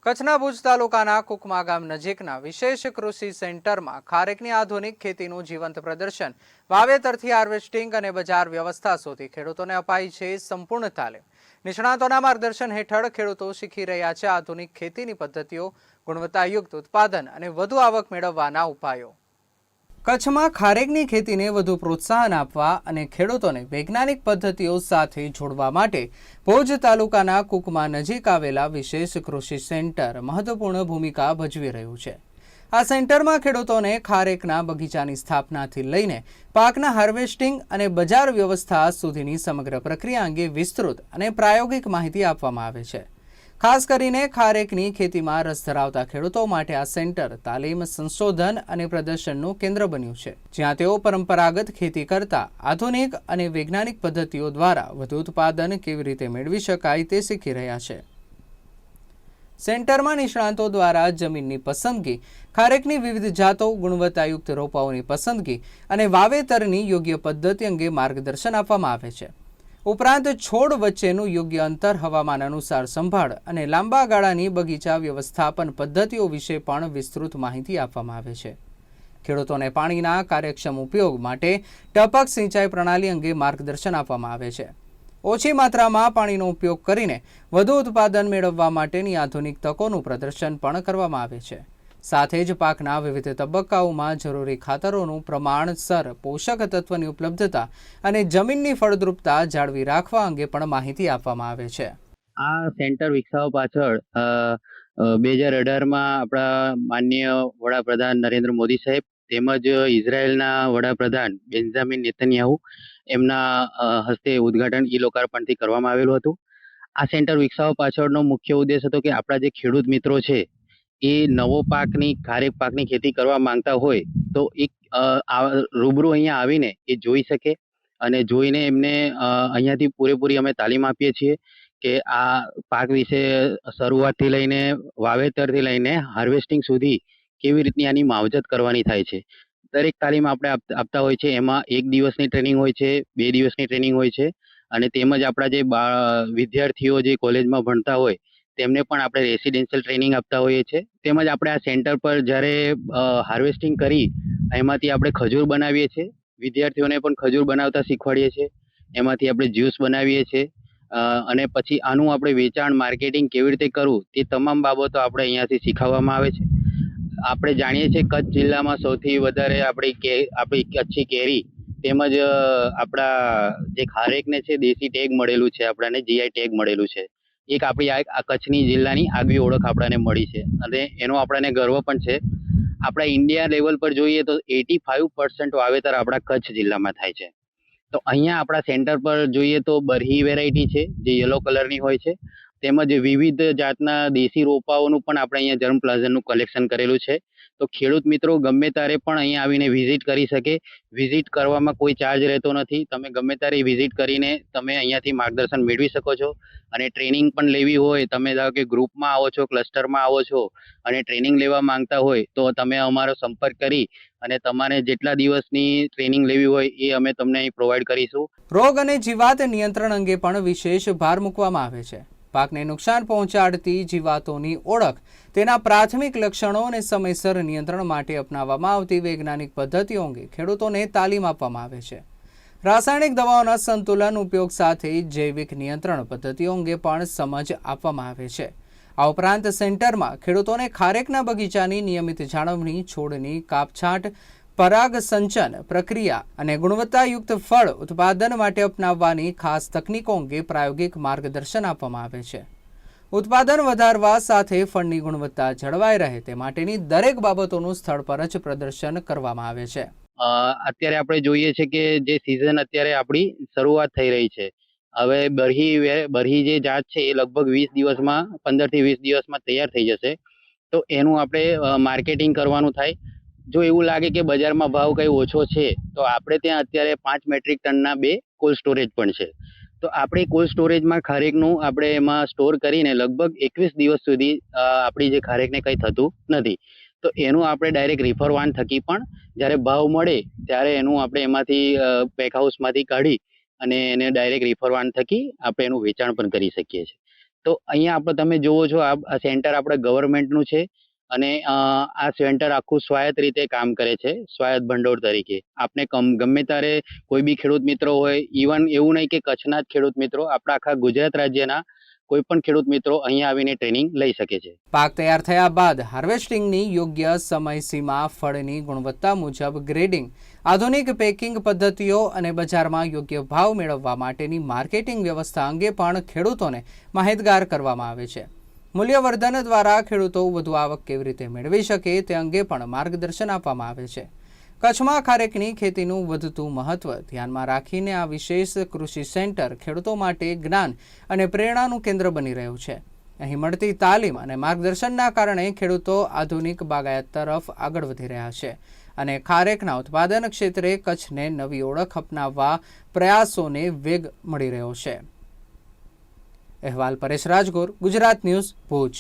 કચ્છના ભુજ તાલુકાના કુકમા ગામ નજીકના વિશેષ કૃષિ સેન્ટરમાં ખારેકની આધુનિક ખેતીનું જીવંત પ્રદર્શન, વાવેતરથી હાર્વેસ્ટિંગ અને બજાર વ્યવસ્થા સુધી ખેડૂતોને અપાઈ છે સંપૂર્ણ તાલીમ। નિષ્ણાતોના માર્ગદર્શન હેઠળ ખેડૂતો શીખી રહ્યા છે આધુનિક ખેતીની પદ્ધતિઓ, ગુણવત્તાયુક્ત ઉત્પાદન અને વધુ આવક મેળવવાના ઉપાયો। કચ્છમાં ખારેકની ખેતીને વધુ પ્રોત્સાહન આપવા અને ખેડૂતોને વૈજ્ઞાનિક પદ્ધતિઓ સાથે જોડવા માટે ભુજ તાલુકાના કુકમા નજીક આવેલા વિશેષ કૃષિ સેન્ટર મહત્વપૂર્ણ ભૂમિકા ભજવી રહ્યું છે। આ સેન્ટરમાં ખેડૂતોને ખારેકના બગીચાની સ્થાપનાથી લઈને પાકના હાર્વેસ્ટિંગ અને બજાર વ્યવસ્થા સુધીની સમગ્ર પ્રક્રિયા અંગે વિસ્તૃત અને પ્રાયોગિક માહિતી આપવામાં આવે છે। ખાસ કરીને ખારેકની ખેતીમાં રસ ધરાવતા ખેડૂતો માટે આ સેન્ટર તાલીમ, સંશોધન અને પ્રદર્શનનું કેન્દ્ર બન્યું છે, જ્યાં તેઓ પરંપરાગત ખેતી કરતા આધુનિક અને વૈજ્ઞાનિક પદ્ધતિઓ દ્વારા વધુ ઉત્પાદન કેવી રીતે મેળવી શકાય તે શીખી રહ્યા છે। સેન્ટરમાં નિષ્ણાતો દ્વારા જમીનની પસંદગી, ખારેકની વિવિધ જાતો, ગુણવત્તાયુક્ત રોપાઓની પસંદગી અને વાવેતરની યોગ્ય પદ્ધતિ અંગે માર્ગદર્શન આપવામાં આવે છે। ઉપરાંત છોડ વચ્ચેનું યોગ્ય અંતર, હવામાન અનુસાર સંભાળ અને લાંબા ગાળાની બગીચા વ્યવસ્થાપન પદ્ધતિઓ વિશે પણ વિસ્તૃત માહિતી આપવામાં આવે છે। ખેડૂતોને પાણીના કાર્યક્ષમ ઉપયોગ માટે ટપક સિંચાઈ પ્રણાલી અંગે માર્ગદર્શન આપવામાં આવે છે। ઓછી માત્રામાં પાણીનો ઉપયોગ કરીને વધુ ઉત્પાદન મેળવવા માટેની આધુનિક તકોનું પ્રદર્શન પણ કરવામાં આવે છે। સાથે જ પાકના વિવિધ તબક્કાઓમાં જરૂરી ખાતરોનું પ્રમાણસર, પોષક તત્વની ઉપલબ્ધતા અને જમીનની ફળદ્રુપતા જાળવી રાખવા અંગે પણ માહિતી આપવામાં આવે છે। આ સેન્ટર વિકસાવવા પાછળ 2018માં આપણા માનનીય વડાપ્રધાન નરેન્દ્ર મોદી સાહેબ તેમજ ઇઝરાયેલના વડાપ્રધાન બેન્જામિન નેતન્યાહુ એમના હસ્તે ઉદ્ઘાટન લોકાર્પણથી કરવામાં આવેલું હતું। આ સેન્ટર વિકસાવવા પાછળનો મુખ્ય ઉદ્દેશ હતો કે આપણા જે ખેડૂત મિત્રો છે એ નવો પાકની, ખારેક પાકની ખેતી કરવા માંગતા હોય તો એક રૂબરૂ અહીંયા આવીને એ જોઈ શકે અને જોઈને એમને અહીંયાથી પૂરેપૂરી અમે તાલીમ આપીએ છીએ કે આ પાક વિશે શરૂઆતથી લઈને વાવેતરથી લઈને હાર્વેસ્ટિંગ સુધી કેવી રીતની આની માવજત કરવાની થાય છે। દરેક તાલીમ આપણે આપતા હોય છે। એમાં 1 દિવસની ટ્રેનિંગ હોય છે, 2 દિવસની ટ્રેનિંગ હોય છે અને તેમજ આપણા જે વિદ્યાર્થીઓ જે કોલેજમાં ભણતા હોય તેમને પણ આપણે રેસિડેન્શિયલ ટ્રેનિંગ આપતા હોઈએ છીએ। તેમજ આપણે આ સેન્ટર પર જ્યારે હાર્વેસ્ટિંગ કરી એમાંથી આપણે ખજૂર બનાવીએ છીએ, વિદ્યાર્થીઓને પણ ખજૂર બનાવતા શીખવાડીએ છીએ। એમાંથી આપણે જ્યુસ બનાવીએ છીએ અને પછી આનું આપણે વેચાણ, માર્કેટિંગ કેવી રીતે કરવું તે તમામ બાબતો આપણે અહીંયાથી શીખવવામાં આવે છે। આપણે જાણીએ છીએ કચ્છ જિલ્લામાં સૌથી વધારે આપણી કચ્છી કેરી તેમજ આપણા જે ખારેકને છે દેશી ટેગ મળેલું છે, આપણાને જીઆઈ ટેગ મળેલું છે। એક આપણી આ કચ્છની જિલ્લાની આગવી ઓળખ આપણને મળી છે અને એનો આપણને ગર્વ પણ છે। આપણા ઇન્ડિયા લેવલ પર જોઈએ તો 85% વાવેતર આપણા કચ્છ જિલ્લામાં થાય છે। તો અહીંયા આપણા સેન્ટર પર જોઈએ તો બરહી વેરાયટી છે જે યલો કલરની હોય છે, તેમજ વિવિધ જાતના દેશી રોપાઓનું પણ આપણે અહીંયા જર્મ પ્લાઝનનું કલેક્શન કરેલું છે। તો ખેડૂત મિત્રો ગમે ત્યારે પણ અહીંયા આવીને વિઝિટ કરી શકે। વિઝિટ કરવામાં કોઈ ચાર્જ રહેતો નથી। તમે ગમે ત્યારે વિઝિટ કરીને તમે અહીંયાથી માર્ગદર્શન મેળવી શકો છો અને ટ્રેનિંગ પણ લેવી હોય, તમે ધારો કે ગ્રુપમાં આવો છો, ક્લસ્ટરમાં આવો છો અને ટ્રેનિંગ લેવા માંગતા હોય તો તમે અમારો સંપર્ક કરી અને તમારે જેટલા દિવસની ટ્રેનિંગ લેવી હોય એ અમે તમને અહીં પ્રોવાઈડ કરીશું। રોગ અને જીવાત નિયંત્રણ અંગે પણ વિશેષ ભાર મૂકવામાં આવે છે। પાકને નુકસાન પહોંચાડતી જીવાતોની ઓળખ, તેના પ્રાથમિક લક્ષણો અને સમયસર નિયંત્રણ માટે અપનાવવામાં આવતી વૈજ્ઞાનિક પદ્ધતિઓ અંગે ખેડૂતોને તાલીમ આપવામાં આવે છે। રાસાયણિક દવાઓના સંતુલન ઉપયોગ સાથે જૈવિક નિયંત્રણ પદ્ધતિઓ અંગે પણ સમજ આપવામાં આવે છે। આ ઉપરાંત સેન્ટરમાં ખેડૂતોને ખારેકના બગીચાની નિયમિત જાળવણી, છોડની કાપછાંટ, પરાગસંચન પ્રક્રિયા અને ગુણવત્તાયુક્ત ફળ ઉત્પાદન માટે અપનાવવાની ખાસ તકનીકો અંગે પ્રાયોગિક માર્ગદર્શન આપવામાં આવે છે। ઉત્પાદન વધારવા સાથે ફળની ગુણવત્તા જળવાઈ રહે તે માટેની દરેક બાબતોનું સ્થળ પર જ પ્રદર્શન કરવામાં આવે છે। અત્યારે આપણે જોઈએ છે કે જે સિઝન અત્યારે આપણી શરૂઆત થઈ રહી છે, હવે બરહી જે જાત છે એ લગભગ 20 દિવસમાં, 15 થી 20 દિવસમાં તૈયાર થઈ જશે। તો એનું આપણે માર્કેટિંગ કરવાનું થાય। જો એવું લાગે કે બજારમાં ભાવ કંઈ ઓછો છે તો આપણે ત્યાં અત્યારે 5 મેટ્રિક ટનના 2 કોલ્ડ સ્ટોરેજ પણ છે। તો આપણે કોલ્ડ સ્ટોરેજમાં ખારેકનું આપણે એમાં સ્ટોર કરીને લગભગ 21 દિવસ સુધી આપણી જે ખારેકને કંઈ થતું નથી। તો એનું આપણે ડાયરેક્ટ રિફર વાન થકી પણ જ્યારે ભાવ મળે ત્યારે એનું આપણે એમાંથી પેક હાઉસમાંથી કાઢી અને એને ડાયરેક્ટ રિફર વાન થકી આપણે એનું વેચાણ પણ કરી શકીએ છીએ। તો અહીંયા તમે જોવો છો આ સેન્ટર આપણે ગવર્મેન્ટનું છે અને આ સેન્ટર આખું સ્વાયત્ત રીતે કામ કરે છે, સ્વાયત્ત ભંડોળ તરીકે. આપને ગમે ત્યારે કોઈ બી ખેડૂત મિત્રો હોય, ઇવન એવું નહીં કે કચ્છના જ ખેડૂત મિત્રો, આપણા આખા ગુજરાત રાજ્યના કોઈ પણ ખેડૂત મિત્રો અહીંયા આવીને ટ્રેનિંગ લઈ શકે છે. પાક તૈયાર થયા બાદ હાર્વેસ્ટિંગની યોગ્ય સમયસીમા, ફળની ગુણવત્તા મુજબ ગ્રેડિંગ, આધુનિક પેકિંગ પદ્ધતિઓ અને બજારમાં યોગ્ય ભાવ મેળવવા માટેની માર્કેટિંગ વ્યવસ્થા અંગે પણ ખેડૂતોને માહિતગાર કરવામાં આવે છે. મૂલ્યવર્ધન દ્વારા ખેડૂતો વધુ આવક કેવી રીતે મેળવી શકે તે અંગે પણ માર્ગદર્શન આપવામાં આવે છે. કચ્છમાં ખારેકની ખેતીનું વધતું મહત્વ ધ્યાનમાં રાખીને આ વિશેષ કૃષિ સેન્ટર ખેડૂતો માટે જ્ઞાન અને પ્રેરણાનું કેન્દ્ર બની રહ્યું છે. અહીં મળતી તાલીમ અને માર્ગદર્શનના કારણે ખેડૂતો આધુનિક બાગાયત તરફ આગળ વધી રહ્યા છે અને ખારેકના ઉત્પાદન ક્ષેત્રે કચ્છને નવી ઓળખ અપનાવવા પ્રયાસોને વેગ મળી રહ્યો છે. અહેવાલ પરેશ રાજગોર, ગુજરાત ન્યૂઝ, ભુજ.